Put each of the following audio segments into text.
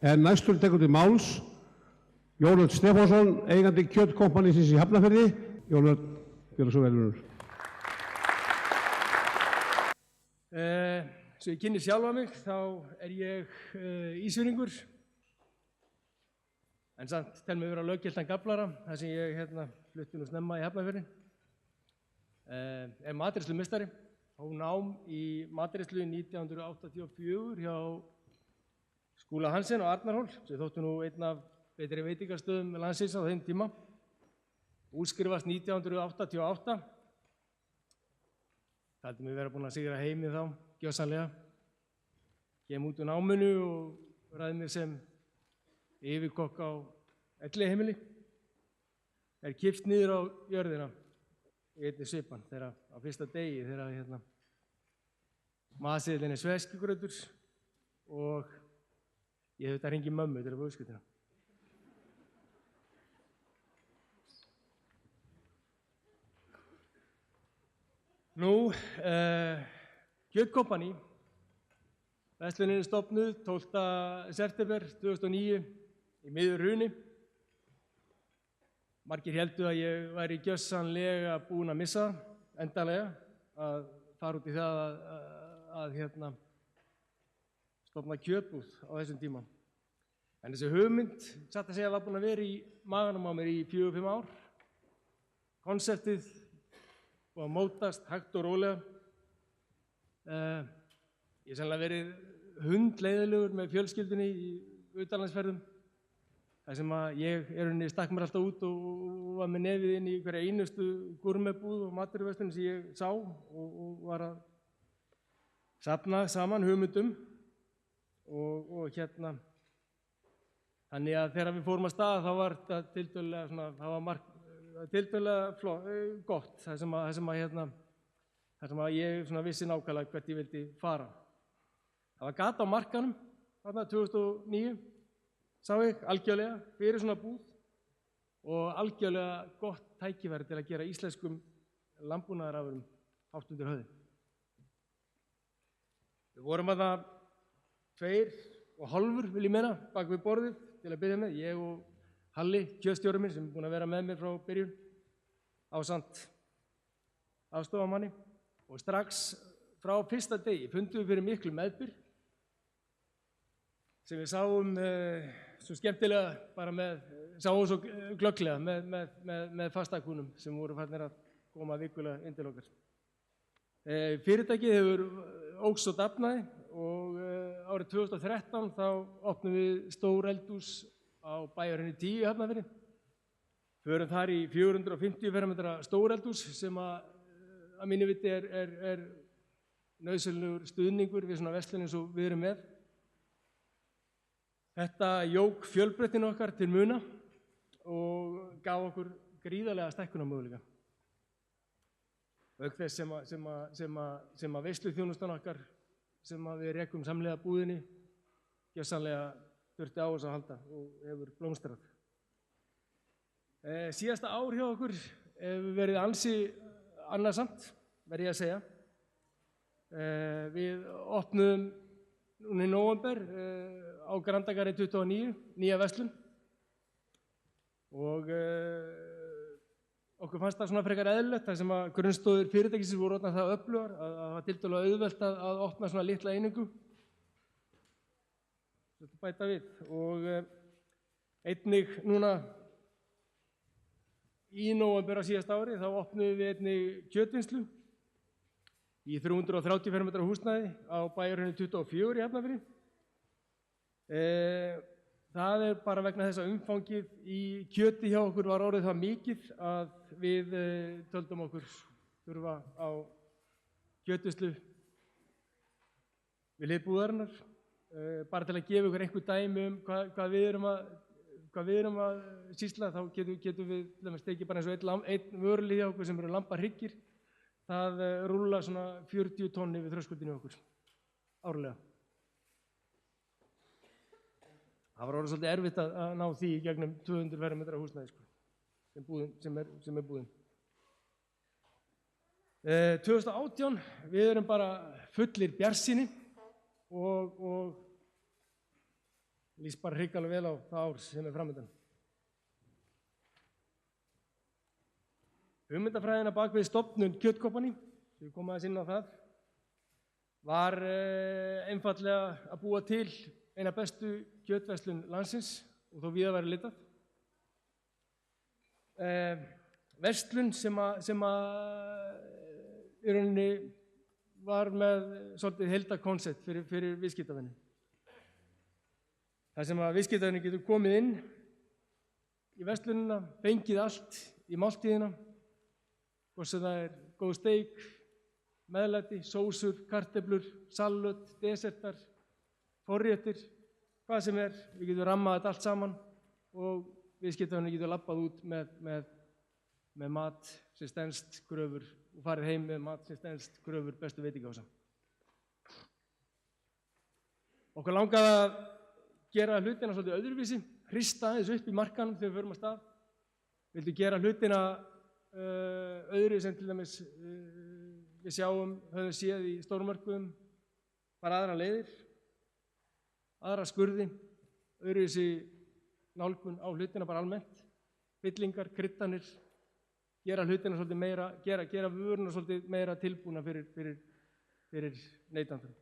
En næstur tekur til máls Jón Örn Stefánsson, eigandi kjötkompanísins í Hafnarfirði. Jón Örn, gjörðu svo vel, vinur. Svo ég kynni sjálfa mig, þá ég Ísfirðingur, en samt tel mig vera löggiltan gaflara, þar sem ég flutti nú snemma í Hafnarfirði. Matreiðslumeistari, hóf nám í matreiðslu 1984 hjá Skúla Hansen og Arnarhól, sem þóttu nú einn af betri veitingastöðum landsins á þeim tíma. Útskrifast 1988. Taldi mig vera búinn að sigra heimi þá, gjörsamlega. Kem út úr náminu og ræði mig sem yfirkokk á elliheimili. Kippt niður á jörðina í einni svipan þegar á fyrsta degi þegar matseðillinn sveskjugrautur og ég hef þetta hringið mömmu til að fá uppskriftina. Kjötkompani, verslunin stofnuð 12. september 2009 í miður hruni. Margir héldu að ég væri gjörsamlega búinn að missa endanlega að fara út í það að stofna kjötbúð á þessum tíma. En þessi hugmynd, satt að segja, var búin að vera í maganum á mér í 4-5 ár. Konseptið var að mótast hægt og rólega. Ég hef sennilega verið hundleiðilegur með fjölskyldunni í utanlandsferðum. Það sem að ég stakk mér alltaf út og var með nefið inn í hverja einustu gúrmebúð og matvöruverslun sem ég sá og var að safna saman hugmyndum og þannig að þegar við fórum af stað þá var þetta tiltölulega gott þar sem að ég vissi nákvæmlega hvert ég vildi fara. Það var gat á markanum þarna 2009, sá ég algjörlega fyrir svona búð og algjörlega gott tækifæri til að gera íslenskum landbúnaðarafurðum hátt undir höfði. Við vorum að það 2,5 vil ég meina bak við borðið til að byrja með, ég og Halli, kjötstjóri minn sem er búinn að vera með mér frá byrjun ásamt aðstoðarmanni og strax frá fyrsta degi fundum við fyrir miklu meðbyr sem við sáum svo skemmtilega sáum svo glögglega með fastakúnum sem voru farnir að koma vikulega inn til okkar. Fyrirtækið hefur óx og dafnaði og árið 2013 þá opnum við stór eldhús á Bæjarhrauni 10 í Hafnarfirði. Förum þar í 450 fermetra stór eldhús sem að mínu viti er nauðsynlegur stuðningur við svona verslun eins og við erum með. Þetta jók fjölbreytni okkar til muna og gaf okkur gríðarlega stækkunarmöguleika. Auk þess sem að veisluþjónustan okkar sem að við rekum samlega búðinni gjörsamlega þurfti á þess að halda og hefur blómstrað. Síðasta ár hjá okkur hefur verið ansi annarsamt, verð ég að segja. Við opnuðum núna í nóvember á Grandagari 29, nýja verslun og okkur fannst það svona frekar eðlilegt þar sem að grunnstóðir fyrirtækisins voru orðnar það öflugar að það var tiltölulega auðvelt að opna svona litla einingu. Þetta bæta við og einnig núna í nóvember á síðasta ári þá opnuðum við einnig kjötvinnslu í 330 fermetra húsnæði á Bæjarhrauni 24 í Hafnarfirði. Það bara vegna þess að umfangið í kjöti hjá okkur var orðið það mikið að við töldum okkur þurfa á kjötvinnslu við hlið búðarinnar. Bara til að gefa ykkur einhver dæmi hvað við erum að sýsla, þá getum við tekið bara eins og einn vörulið hjá okkur sem eru lambahryggir. Það rúlla svona 40 tonn yfir þröskuldinu okkur árlega. Það var orðið svolítið erfitt að ná því í gegnum 200 fermetra húsnæði sem er búðin. 2018, við erum bara fullir bjartsýni og Lýst bara hrikalega vel á það ár sem framöndan. Hugmyndafræðina bak við stofnun Kjötkompani, sem við komum aðeins inn á það, var einfaldlega að búa til eina bestu kjötverslun landsins og þó víða væri litað. Verslun sem í rauninni var með svolítið heildarkonsept fyrir viðskiptavini. Það sem að viðskiptavini getur komið inn í verslunina, fengið allt í máltíðina, hvort sem það góð steik, meðlæti, sósur, kartöflur, salat, desertar, forréttir, hvað sem við getum rammað þetta allt saman og viðskiptavini getur labbað út með mat sem stenst kröfur og farið heim með mat sem stenst kröfur bestu veitingahúsa. Okkur langaði að gera hlutina svolítið öðruvísi, hrista aðeins upp í markanum þegar við förum af stað. Við vildum gera hlutina öðru sem til dæmis við höfum séð í stórmörkuðum, bara aðra leiðir, aðra skurði, öðruvísi nálgun á hlutina bara almennt, fyllingar, kryddanir, gera hlutina svolítið meira, gera vöruna svolítið meira tilbúna fyrir neytandur,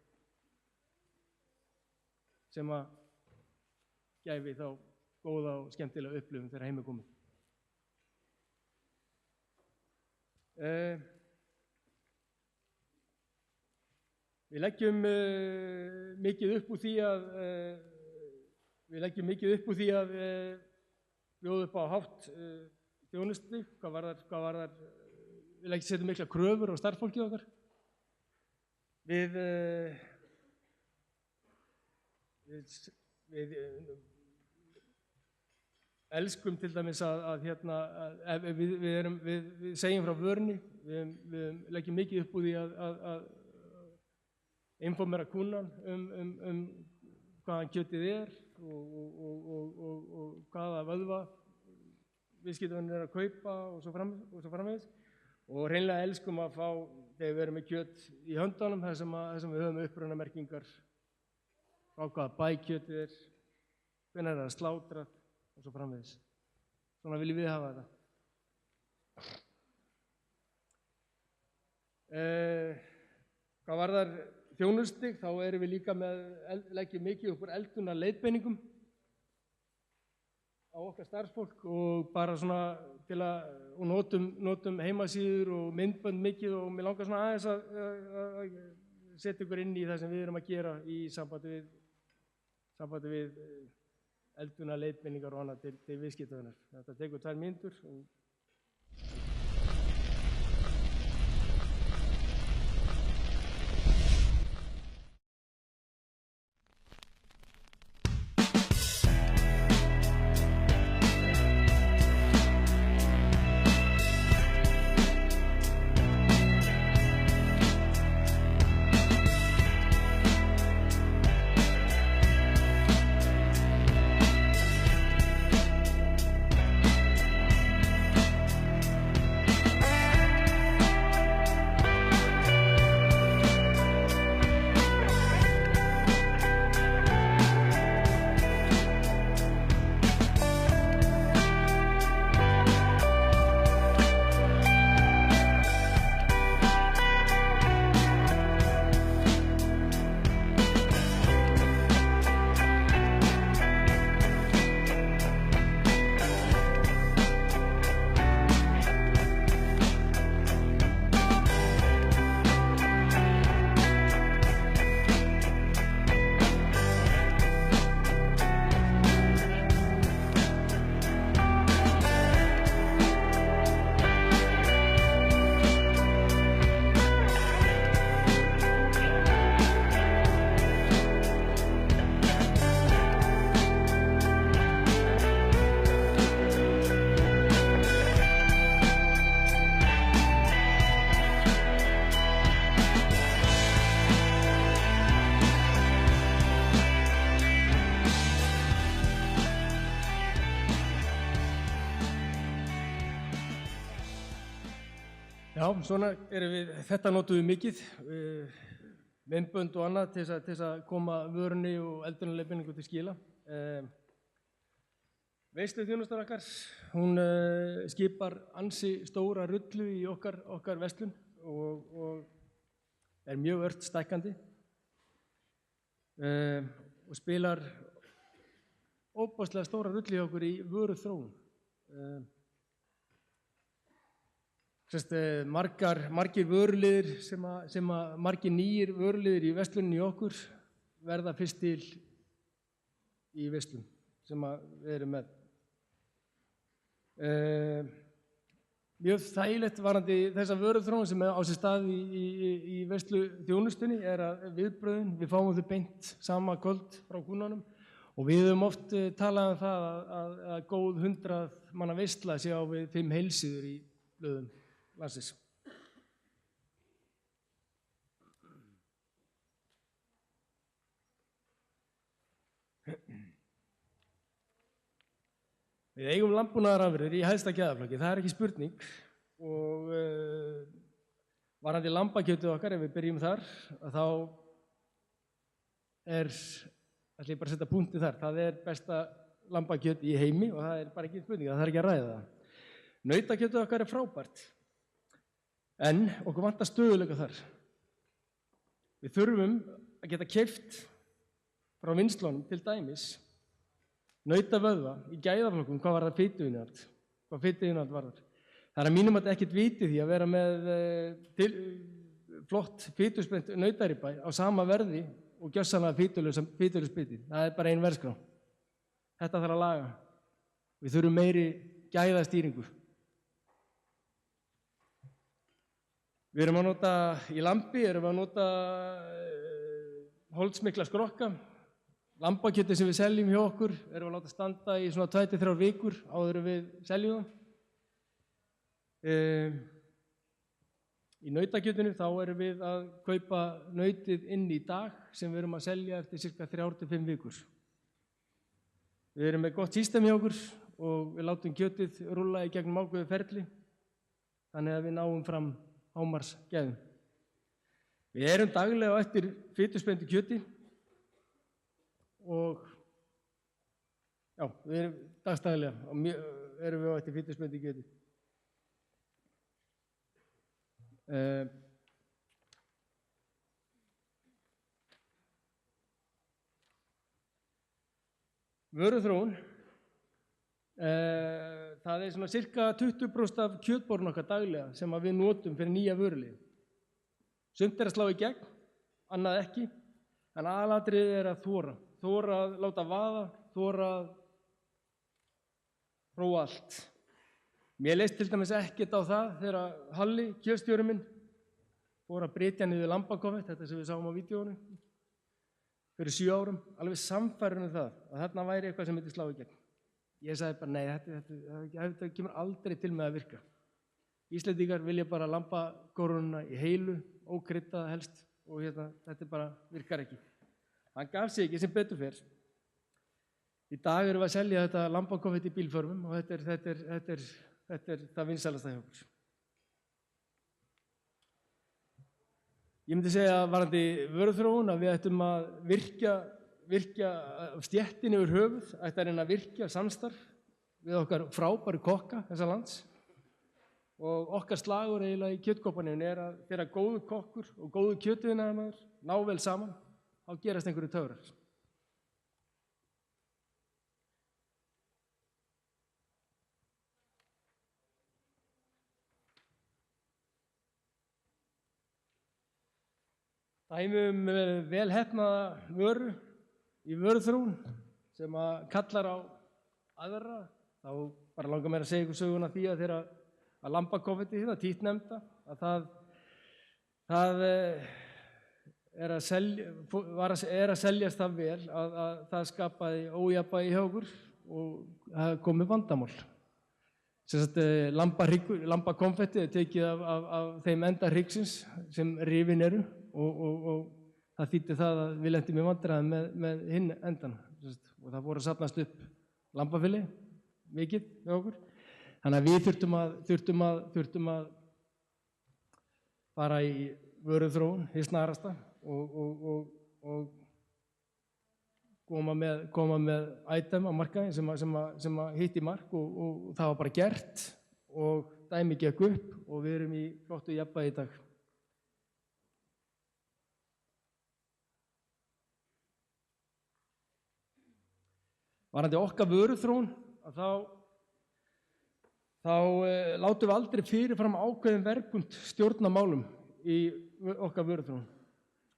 sem að gæfi þá góða og skemmtilega upplifun þegar heim komið. Við leggjum mikið upp úr því að bjóða upp á hátt þjónustu, hvað varðar við setjum mikla kröfur á starfsfólkið okkar. Við elskum til dæmis að við segjum frá vörunni, við leggjum mikið upp úr því að informera kúnnan hvaðan kjötið og hvaða vöðva viðskiptavinir að kaupa og svo framvegis. Og hreinlega elskum að fá, þegar við erum með kjöt í höndunum, þar sem við höfum upprunamerkingar frá hvaða bæ kjötið hvenær það slátrað og svo framvegis. Svona viljum við hafa þetta. Hvað varðar þjónustig, þá erum við líka leggjum mikið upp úr eldunar leiðbeiningum á okkar starfsfólk og bara svona og notum heimasíður og myndbönd mikið og mér langar svona aðeins að setja ykkur inn í það sem við erum að gera í sambandi við eldunar leiðbeiningar og annað til viðskiptavinar. Þetta tekur 2 mínútur. Já, svona erum við, þetta notum við mikið, myndbönd og annað til þess að koma vörunni og eldunarleiðbeiningu til skila. Veisluþjónustan okkar, hún skipar ansi stóra rullu í okkar verslun og er mjög ört stækkandi og spilar ofboðslega stóra rullu í okkur í vöruþróun. Margir vöruliðir margir nýir vöruliðir í versluninni í okkur verða fyrst til í verslun sem við erum með. Mjög þægilegt varðandi þessa vöruþróun sem á sér stað í versluþjónustunni er að viðbrögðin, við fáum þau beint sama kvöld frá kúnnunum og við höfum oft talað um það að góð 100 manna veisla sé á við 5 heilsíður í blöðum landsins. Við eigum landbúnaðarafurðir í hæsta gæðaflokki, það er ekki spurning og varðandi lambakjötið okkar, ef við byrjum þar, þá ætla ég bara að setja punktið þar, það er besta lambakjöt í heimi og það er bara ekki spurning, það er ekki að ræða það. Nautakjötið okkar er frábært, en okkur vantar stöðugleika þar. Við þurfum að geta keypt frá vinnslunum til dæmis nautavöðva í gæðaflokkum hvað var það fituinnihald varðar. Það er að mínum að ekkert viti því að vera með flott fitusprent nautaribæ á sama verði og gjörsamlega fitulaust biti. Það er bara ein verðskrá. Þetta þarf að laga. Við þurfum meiri gæðastýringu. Við erum að nota í lambi, holdsmikla skrokka. Lambakjötið sem við seljum hjá okkur erum að láta standa í svona 2-3 vikur áður en við seljum það. Í nautakjötinu þá erum við að kaupa nautið inn í dag sem við erum að selja eftir cirka 3-5 vikur. Við erum með gott system hjá okkur og við látum kjötið rúlla í gegnum ákveðið ferli þannig að við náum fram hámarksgæðum. Við erum daglega á eftir fitusprengdu kjöti og já, við erum dagstæðilega og erum við á eftir fitusprengdu kjöti. Vöruþróun, það er svona cirka 20% af kjötborðinu okkar daglega sem við notum fyrir nýja vöruliði. Sumt er að slá í gegn, annað ekki, en aðalatriðið er að þora að láta vaða, þora að prófa allt. Mér leist til dæmis ekkert á það þegar Halli, kjörstjóri minn, fór að brytja niður lambakofið, þetta sem við sáum á vídeóinu, fyrir 7 árum, alveg sannfærður um það að þarna væri eitthvað sem myndi slá í gegn. Ég sagði bara, nei, þetta kemur aldrei til með að virka. Íslendingar vilja bara lambakórununa í heilu, ókryddaða helst og þetta bara virkar ekki. Hann gaf sig ekki sem betur fer. Í dag erum við að selja þetta lambakofið í bílförmum og þetta er það vinsælasta hjá okkur. Ég myndi segja varðandi vöruþróun að við ættum að virkja stéttin yfir höfuð, ætti að reyna að virkja samstarf við okkar frábæru kokka þessa lands og okkar slagur eiginlega í kjötkompaníunni er að þegar góður kokkur og góður kjötiðnaðarmaður ná vel saman, þá gerast einhverju töfrar. Dæmi vel heppnaða vöru í vöruþróun sem kallar á aðra, þá bara langar mér að segja ykkur söguna því að þegar að lambakofið títtnefnda, að það er að seljast það vel að það skapaði ójafnvægi hjá okkur og það komið vandamál. Lambakonfettið er tekið af þeim enda hryggsins sem rifin eru og það þýddi það að við lentum í vandræðum með hinn endan og það voru að safnast upp lambafili mikið með okkur. Þannig að við þurftum að fara í vöruþróun hið snarasta og koma með item á markaðinn sem að hitti mark og það var bara gert og dæmi gekk upp og við erum í flottu jafnvægi í dag. Varðandi okkar vöruþróun þá látum við aldrei fyrirfram ákveðin verðpunkt stjórna málum í okkar vöruþróun.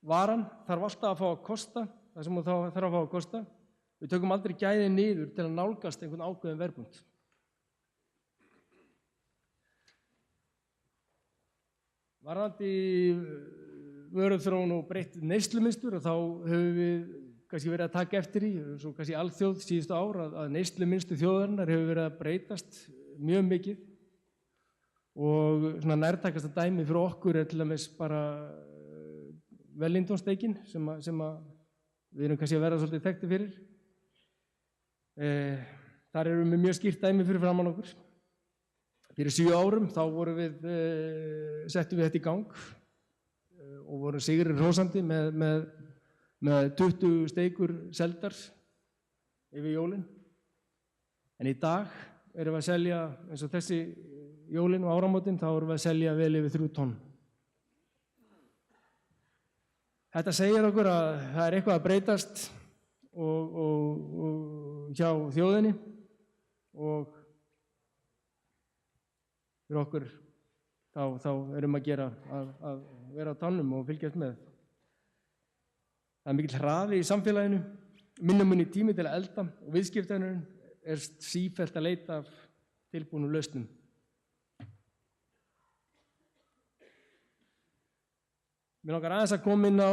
Varan þarf alltaf að fá að kosta það sem hún þarf að fá að kosta. Við tökum aldrei gæðin niður til að nálgast einhvern ákveðin verðpunkt. Varðandi vöruþróun og breytt neyslumynstur þá höfum við kannski verið að taka eftir í, svo kannski alþjóð síðustu ár að neyslumynstur þjóðarinnar hefur verið að breytast mjög mikið og svona nærtækasta dæmi fyrir okkur til dæmis bara Wellington-steikin sem við erum kannski að vera svolítið þekktir fyrir. Þar erum við mjög skýrt dæmi fyrir framan okkur. Fyrir 7 árum þá settum við þetta í gang og vorum sigri hrósandi með 20 steikur seldar yfir jólin. En í dag erum við að selja, eins og þessi jólin og áramótin, þá erum við að selja vel yfir 3 tonn. Þetta segir okkur að það er eitthvað að breytast og hjá þjóðinni og fyrir okkur þá erum að gera að vera á tánum og fylgjast með. Það er mikill hraði í samfélaginu, minni tími til að elda og viðskiptavinurinn er sífellt að leita af tilbúnum lausnum. Mér langar aðeins að koma inn á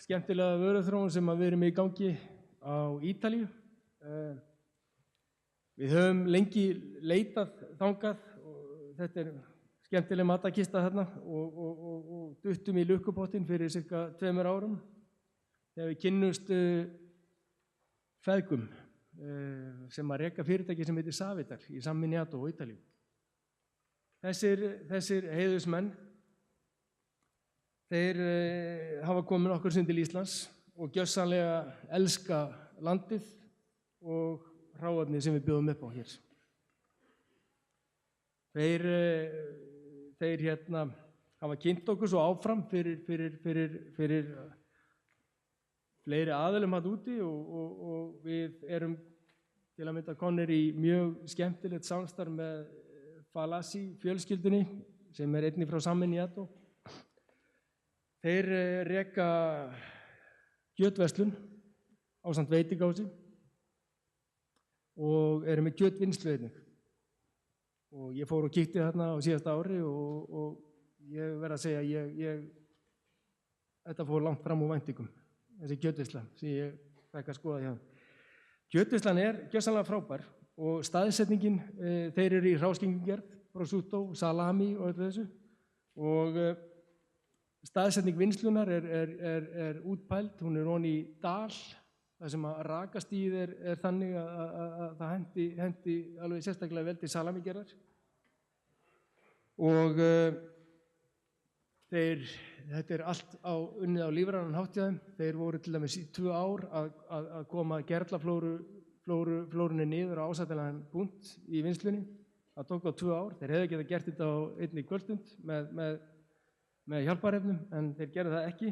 skemmtilega vöruþróun sem við erum í gangi á Ítalíu. Við höfum lengi leitað þangað og þetta er skemmtileg matarkista þarna og duttum í lukkupottinn fyrir cirka 2 árum þegar við kynnumst feðgum sem að reka fyrirtæki sem heitir Savitar í San Miniato á Ítalíu. Þessir heiðursmenn, þeir hafa komið nokkur sinnum til Íslands og gjörsamlega elska landið og hráefnið sem við bjóðum upp á hér. Þeir hafa kynnt okkur svo áfram fyrir fleiri aðilum hérna úti og við erum til að mynda komnir í mjög skemmtilegt samstarf með Falassi fjölskyldunni sem er einnig frá San Miniato. Þeir reka kjötverslun ásamt veitingahási og eru með kjötvinnslu einnig. Og ég fór og kíkti þarna á síðasta ári og ég verð að segja þetta fór langt fram úr væntingum, þessi kjötvinnsla sem ég fekk að skoða hjá. Kjötvinnslan er gjörsamlega frábær og staðsetningin, þeir eru í hráskyngingerð, prosciutto, salami og öllu þessu og staðsetning vinslunar er útpæld, hún er ofan í dal, það sem að rakastíð er þannig að það hendi alveg sérstaklega vel til salamigerðar og þetta er allt unnið á lífrænan hátt hjá þeim. Þeir voru til dæmis í 2 ár að koma gerlaflórunni niður á ásættanlegan punkt í vinnslunni. Það tók á 2 ár, þeir hefðu getað gert þetta á einni kvöldstund með hjálparefnum en þeir gerðu það ekki.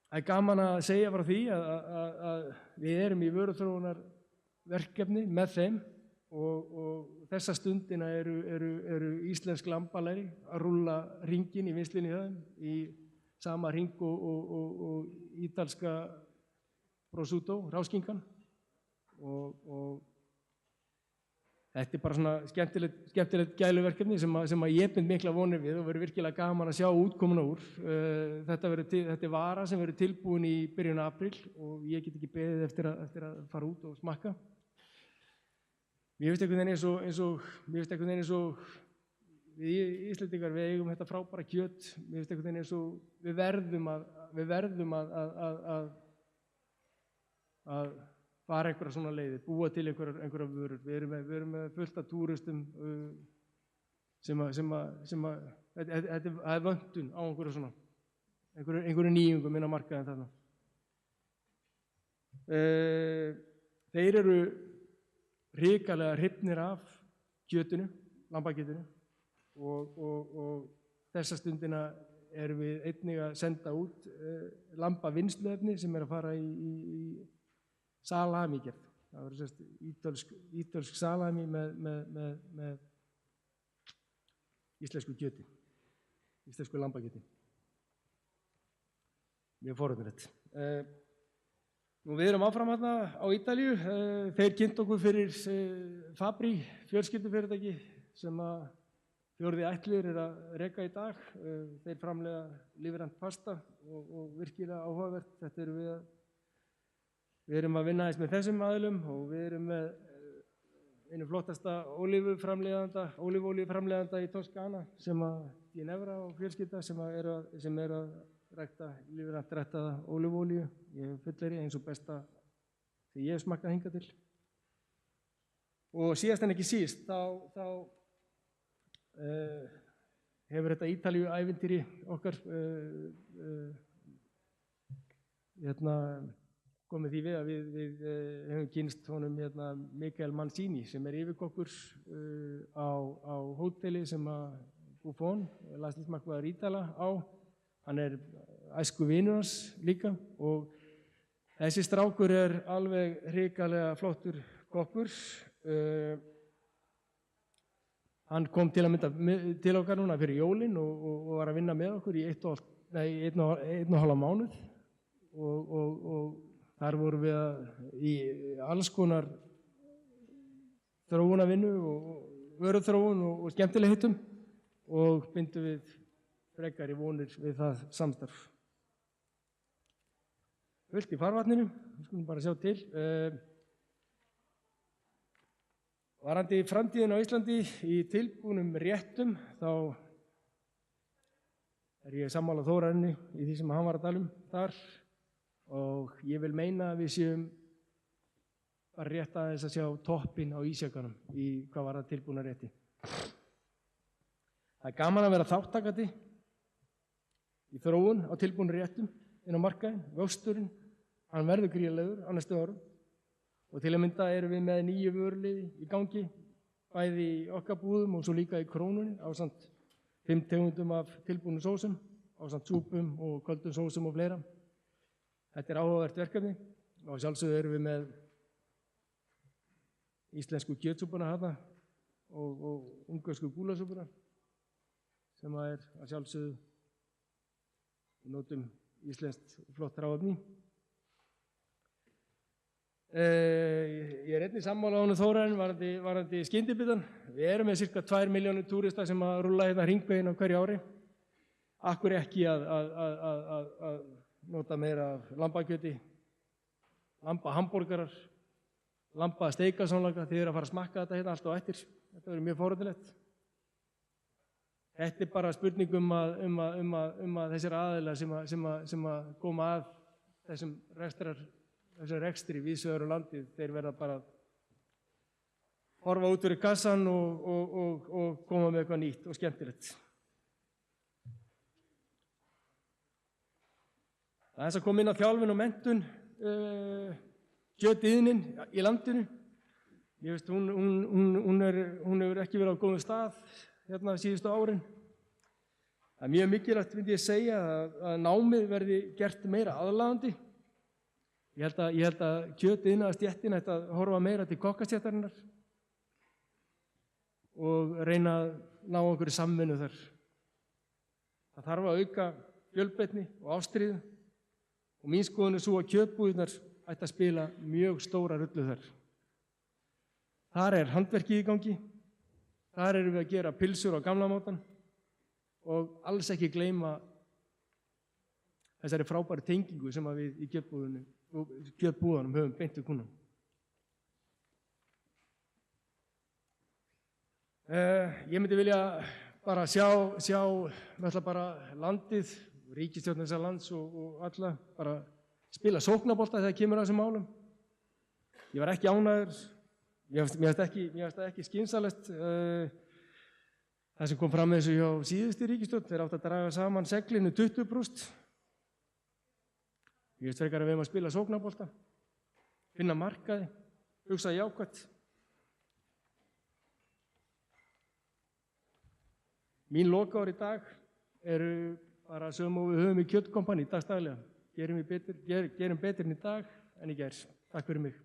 Það er gaman að segja frá því að við erum í vöruþróunarverkefni með þeim og þessa stundina eru íslensk lambalæri að rúlla hringinn í vinnslunni hjá þeim í sama hring og ítalska prosciutto, hráskyngan og þetta er bara svona skemmtilegt gæluverkefni sem að ég bind mikla vonir við og verður virkilega gaman að sjá útkomuna úr. Þetta er vara sem verður tilbúin í byrjun apríl og ég get ekki beðið eftir að fara út og smakka. Mér finnst einhvern veginn eins og við Íslendingar, við eigum þetta frábæra kjöt, mér finnst einhvern veginn eins og við verðum að fara einhverja svona leiðir, búa til einhverja vörur. Við erum með fullt af túristum það er vöntun á einhverju nýjungum inn á markaðinn þarna. Þeir eru hrikalega hrifnir af kjötinu, lambakjötinu og þessa stundina erum við einnig að senda út lambavinnsluefni sem að fara í salami-gerð. Það verður ítölsk salami með íslensku kjöti, íslensku lambakjöti. Mjög forvitnilegt. Við erum áfram hérna á Ítalíu. Þeir kynntu okkur fyrir Fabri, fjölskyldufyrirtæki sem að fjórði ættliður er að reka í dag. Þeir framleiða lífrænt pasta og virkilega áhugavert. Þetta erum við erum að vinna aðeins með þessum aðilum og við erum með einu flottasta ólífuolíuframleiðanda í Toskana sem að Ginevra og fjölskylda sem er að rækta lífrænt ræktaða ólífuolíu. Ég fullyrði eins og besta því ég hef smakkað hingað til. Og síðast en ekki síst þá hefur þetta Ítalíu-ævintýri okkar komið því við að við hefum kynnst honum Michael Mancini sem er yfirkokkur á hóteli sem að Buffon, landsliðsmarkmaður Ítala, á. Hann er æsku vinur hans líka og þessi strákur er alveg hrikalega flottur kokkur. Hann kom til að mynda til okkar núna fyrir jólin og var að vinna með okkur í 1,5 mánuð og þar vorum við í alls konar þróunarvinnu og vöruþróun og skemmtileg hittum og bindum við frekari vonir við það samstarf. Fullt í farvatninu, við skulum bara sjá til. Varandi framtíðin á Íslandi í tilbúnum réttum, þá er ég sammála Þórarni í því sem hann var að tala þar og ég vil meina að við séum bara rétt aðeins að sjá toppinn á ísjakanum í hvað var það tilbúna rétti. Það er gaman að vera þáttakandi í þróun á tilbúnum réttum inn á markaðinn. Vöxturinn, hann verður gríðarlegur á næstu árum. Og til að mynda erum við með 9 vöruliði í gangi, bæði í okkar búðum og svo líka í Krónunni, ásamt 5 tegundum af tilbúnum sósum, ásamt súpum og köldum sósum og fleira. Þetta er áhugavert verkefni og sjálfsögðu erum við með íslensku kjötsúpuna hérna og ungversku gúlasúpuna sem að sjálfsögðu við notum íslenskt flott hráefni. Ég er einnig sammála á honum Þórarinn varðandi skyndibitann. Við erum með ca. 2 milljónir túrista sem að rúlla hérna hringveginn á hverju ári. Akkur ekki að nota meira af lambakjöti, lambahambúrgarar, lambasteikasónleika. Þið eru að fara að smakka þetta hérna allt á eftir. Þetta verður mjög forvitnilegt. Þetta er bara spurning að þessir aðilar sem að koma að þessum rekstri víðsvegar á landið, þeir verða bara að horfa út fyrir kassan og koma með eitthvað nýtt og skemmtilegt. Það er þess að koma inn á þjálfun og menntun, kjötiðnin í landinu. Ég veist, hún hefur ekki verið á góðum stað hérna síðustu árin. Það er mjög mikilvægt, myndi ég segja, að námið verði gert meira aðlaðandi. Ég held að kjötiðnaðarstéttin ætti að horfa meira til kokkastéttarinnar og reyna að ná einhverju samvinnu þar. Það þarf að auka fjölbreytni og ástríðu og mín skoðun er sú að kjötbúðirnar ætti að spila mjög stóra rullu þar. Þar er handverkið í gangi, þar erum við að gera pylsur á gamla mátann og alls ekki gleyma þessari frábæru tengingu sem að við í kjötbúðunum höfum beint við kúnnum. Ég myndi vilja bara sjá bara landið, ríkisstjórn þessa lands og alla bara spila sóknarbolta þegar kemur að þessum málum. Ég var ekki ánægður, mér finnst það ekki skynsamlegt. Það sem kom fram með þessu hjá síðustu ríkisstjórn, þeir áttu að draga saman seglinu 20%. Ég veist frekar að við erum að spila sóknarbolta finna markaði, hugsa jákvætt. Mín lokaorð í dag eru bara sömu og við höfum í kjötkompani dagsdaglega. Gerum betur en í dag en í gær. Takk fyrir mig.